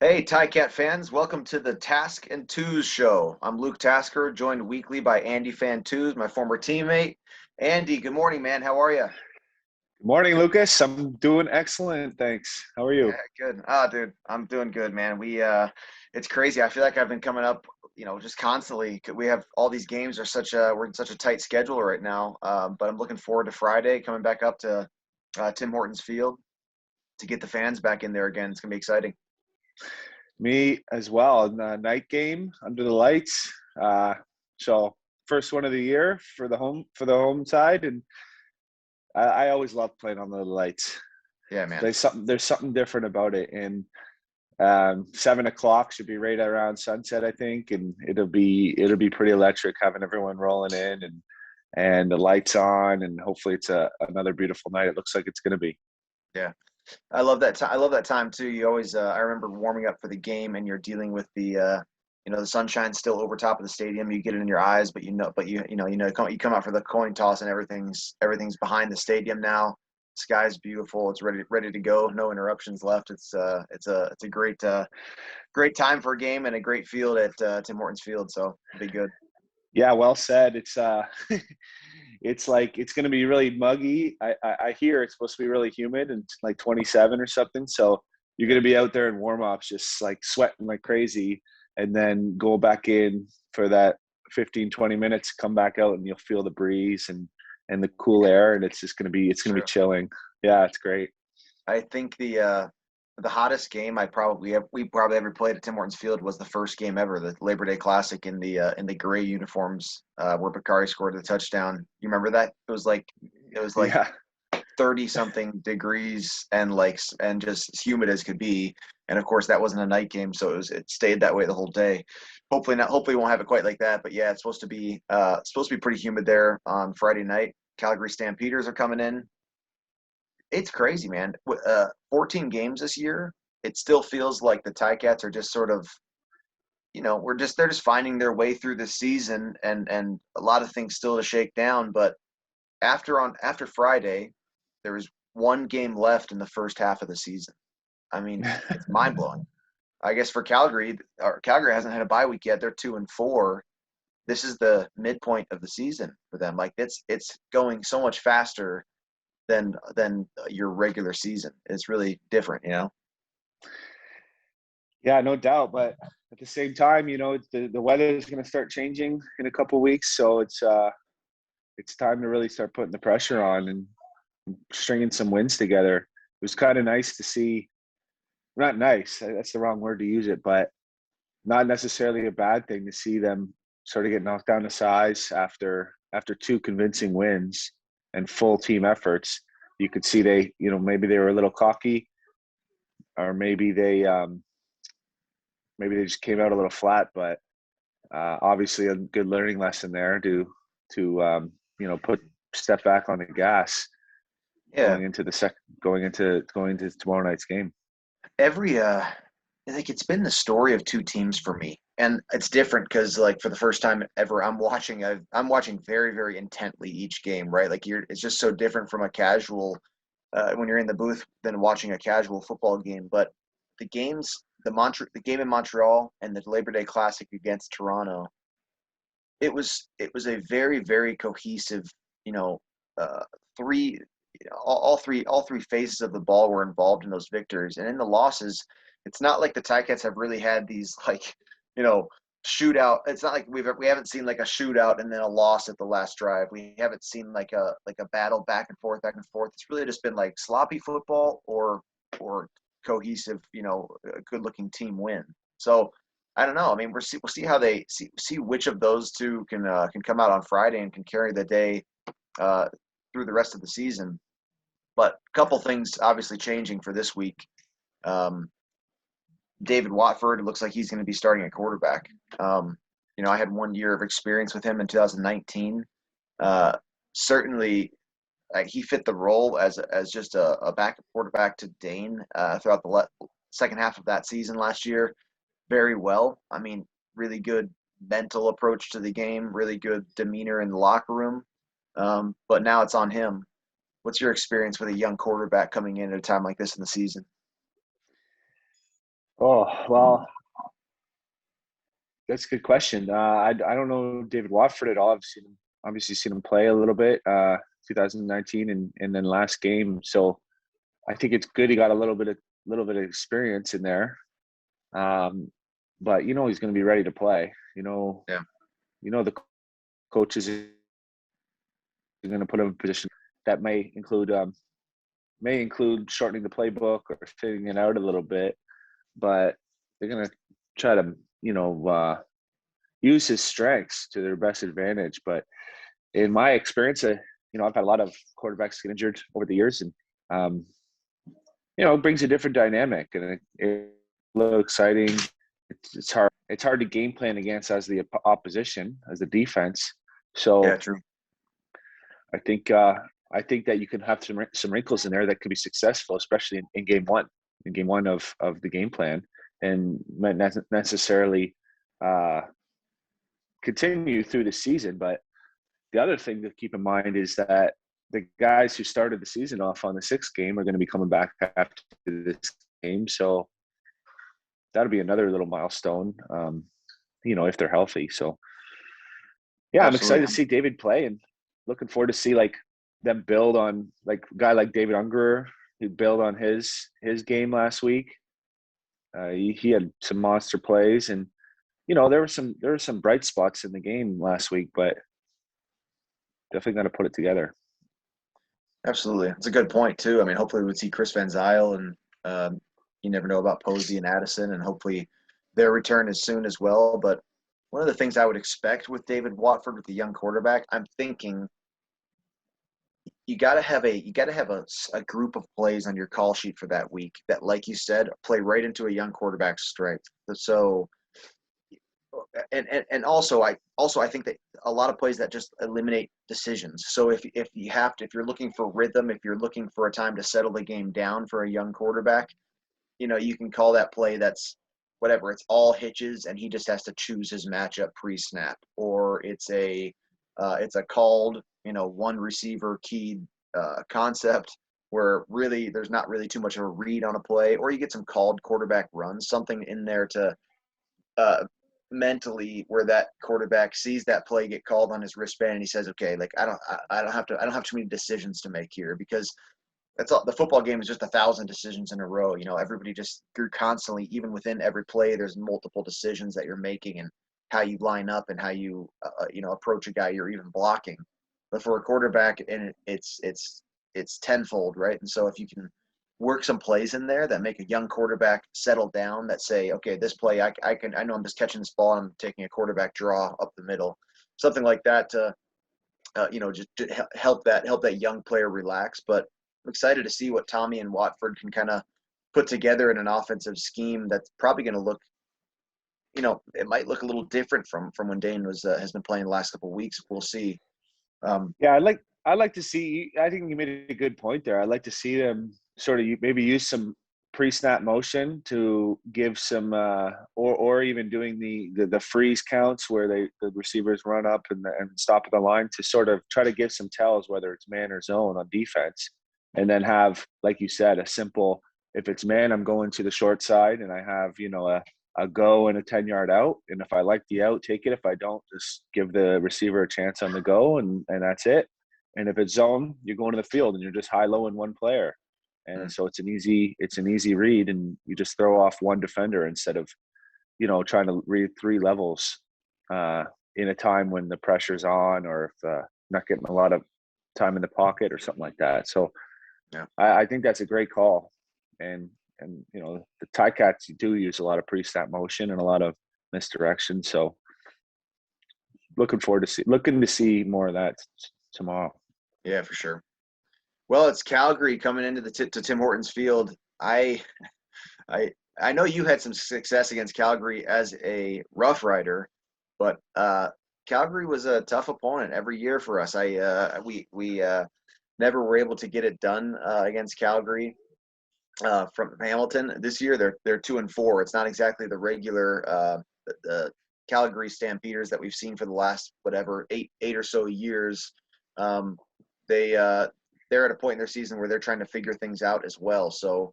Hey, Cat fans, welcome to the Task and Twos show. I'm Luke Tasker, joined weekly by Andy Fan Twos, my former teammate. Andy, good morning, man. How are you? Good morning, Lucas. I'm doing excellent, thanks. How are Yeah, you? good. Dude, I'm doing good, man. It's crazy. I feel like I've been coming up, just constantly. We have all these games are we're in such a tight schedule right now. But I'm looking forward to Friday, coming back up to Tim Hortons Field to get the fans back in there again. It's gonna be exciting. Me as well. Night game under the lights. Uh, so first one of the year for the home side, and I always love playing on the lights. Yeah, man. There's something different about it, and 7 o'clock should be right around sunset, I think, and it'll be pretty electric having everyone rolling in and the lights on, and hopefully it's another beautiful night. It looks like it's going to be. Yeah. I love that time. I love that time too. You always, I remember warming up for the game, and you're dealing with the sunshine still over top of the stadium. You get it in your eyes, but you come out for the coin toss, and everything's behind the stadium now. Sky's beautiful. It's ready to go. No interruptions left. It's a great time for a game and a great field at Tim Hortons Field. So it'll be good. Yeah, well said. It's it's like it's going to be really muggy. I hear it's supposed to be really humid and like 27 or something. So you're going to be out there in warm ups, just like sweating like crazy, and then go back in for that 15, 20 minutes. Come back out and you'll feel the breeze and the cool Yeah, air, and it's gonna be true. chilling. Yeah, it's great. I think the hottest game we probably ever played at Tim Hortons Field was the first game ever, the Labor Day Classic in the gray uniforms where Bakari scored the touchdown. You remember that? It was like Yeah, 30 something degrees and just humid as could be. And of course that wasn't a night game, so it stayed that way the whole day. Hopefully not. Hopefully we won't have it quite like that. But yeah, it's supposed to be pretty humid there on Friday night. Calgary Stampeders are coming in. It's crazy, man. 14 games this year. It still feels like the Ticats are just sort of, they're just finding their way through the season, and a lot of things still to shake down. But after Friday, there was one game left in the first half of the season. I mean, it's mind blowing. I guess for Calgary hasn't had a bye week yet. They're 2-4. This is the midpoint of the season for them. Like it's going so much faster than your regular season. It's really different, you know. yeah, no doubt. But at the same time, the weather is going to start changing in a couple of weeks, so it's time to really start putting the pressure on and stringing some wins together. It was kind of nice to see, not nice, that's the wrong word to use it, but not necessarily a bad thing to see them sort of get knocked down to size after two convincing wins and full team efforts. You could see maybe they were a little cocky, or maybe they just came out a little flat, but obviously a good learning lesson there to put step back on the gas Yeah, going into tomorrow night's game. every like it's been the story of two teams for me, and it's different because like for the first time ever, I'm watching very very intently each game, right? Like it's just so different from a casual when you're in the booth than watching a casual football game. But the game in Montreal and the Labor Day Classic against Toronto, it was a very very cohesive, you know, uh, three all three phases of the ball were involved in those victories, and in the losses, it's not like the Ticats have really had these like, you know, shootout. It's not like we haven't seen like a shootout and then a loss at the last drive. We haven't seen like a battle back and forth, back and forth. It's really just been like sloppy football or cohesive, good looking team win. So I don't know. I mean, we'll see how they see which of those two can come out on Friday and can carry the day uh, through the rest of the season. But a couple things obviously changing for this week. Um, David Watford, it looks like he's going to be starting at quarterback. I had 1 year of experience with him in 2019. Uh, Certainly, he fit the role as just a backup quarterback to Dane throughout the second half of that season last year very well. I mean, really good mental approach to the game, really good demeanor in the locker room. But now it's on him. What's your experience with a young quarterback coming in at a time like this in the season? Oh, well, that's a good question. I don't know David Watford at all. I've seen him, obviously seen him play a little bit, 2019 and then last game. So I think it's good he got a little bit of experience in there. Um, but he's going to be ready to play. Yeah, The coaches are going to put him in a position that may include shortening the playbook or fitting it out a little bit, but they're going to try to use his strengths to their best advantage. But in my experience, I've had a lot of quarterbacks get injured over the years, and um, it brings a different dynamic, and it's a little exciting. It's hard. It's hard to game plan against as the opposition, as the defense. yeah, So true. I think that you can have some wrinkles in there that could be successful, especially in game one of the game plan, and might not necessarily uh, continue through the season. But the other thing to keep in mind is that the guys who started the season off on the sixth game are going to be coming back after this game, so that'll be another little milestone. If they're healthy. So yeah, I'm excited Absolutely. to see David play and looking forward to see like them build on like a guy like David Unger who built on his game last week. He had some monster plays, and there were some bright spots in the game last week, but definitely got to put it together. Absolutely. It's a good point too. I mean, hopefully we would see Chris Van Zyl and you never know about Posey and Addison, and hopefully their return is soon as well. But one of the things I would expect with David Watford with the young quarterback, I'm thinking you got to have a group of plays on your call sheet for that week that, like you said, play right into a young quarterback's strength. So and also I think that a lot of plays that just eliminate decisions. So if you're looking for rhythm, if you're looking for a time to settle the game down for a young quarterback, you can call that play that's whatever. It's all hitches, and he just has to choose his matchup pre-snap, or it's a called one receiver key concept where really there's not really too much of a read on a play, or you get some called quarterback runs, something in there to uh, mentally where that quarterback sees that play get called on his wristband and he says, okay, like I don't have too many decisions to make here, because that's all. The football game is just 1,000 decisions in a row. Everybody just you're constantly, even within every play, there's multiple decisions that you're making, and how you line up and how you approach a guy you're even blocking. But for a quarterback, and it's tenfold, right? And so if you can work some plays in there that make a young quarterback settle down, that say, okay, this play I know I'm just catching this ball and I'm taking a quarterback draw up the middle, something like that to just to help that young player relax. But I'm excited to see what Tommy and Watford can kind of put together in an offensive scheme that's probably going to look, it might look a little different from when Dane has been playing the last couple of weeks. We'll see. Yeah, I'd like to see. I think you made a good point there. I'd like to see them sort of maybe use some pre-snap motion to give some, or even doing the freeze counts where the receivers run up and stop at the line to sort of try to give some tells whether it's man or zone on defense, and then have, like you said, a simple. If it's man, I'm going to the short side, and I have a go and a 10-yard out. And if I like the out, take it. If I don't, just give the receiver a chance on the go, and that's it. And if it's zone, you're going to the field and you're just high low in one player. And so it's an easy read, and you just throw off one defender instead of, trying to read three levels in a time when the pressure's on, or if not getting a lot of time in the pocket or something like that. So Yeah, I think that's a great call. And the Ticats do use a lot of pre-snap motion and a lot of misdirection. So looking to see more of that tomorrow. yeah, for sure. Well, it's Calgary coming into to Tim Hortons Field. I I know you had some success against Calgary as a Rough Rider, but Calgary was a tough opponent every year for us. We never were able to get it done against Calgary from Hamilton. This year they're 2-4. It's not exactly the regular the Calgary Stampeders that we've seen for the last whatever eight or so years. Um, they're at a point in their season where they're trying to figure things out as well. So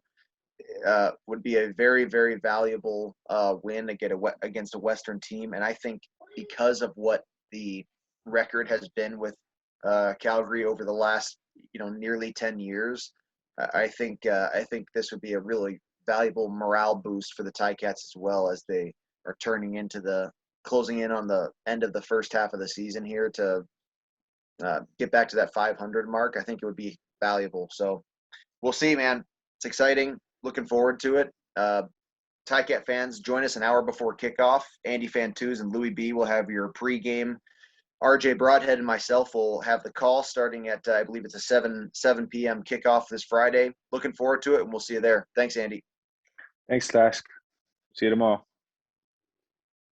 would be a very, very valuable win against a Western team. And I think because of what the record has been with Calgary over the last, nearly 10 years, I think this would be a really valuable morale boost for the Ticats as well as they are turning into the closing in on the end of the first half of the season here to get back to that 500 mark. I think it would be valuable. So we'll see, man. It's exciting. Looking forward to it. Ticat fans, join us an hour before kickoff. Andy Fantuz and Louis B will have your pregame. RJ Broadhead and myself will have the call starting at, I believe it's a 7 p.m. kickoff this Friday. Looking forward to it, and we'll see you there. Thanks, Andy. Thanks, Task. See you tomorrow.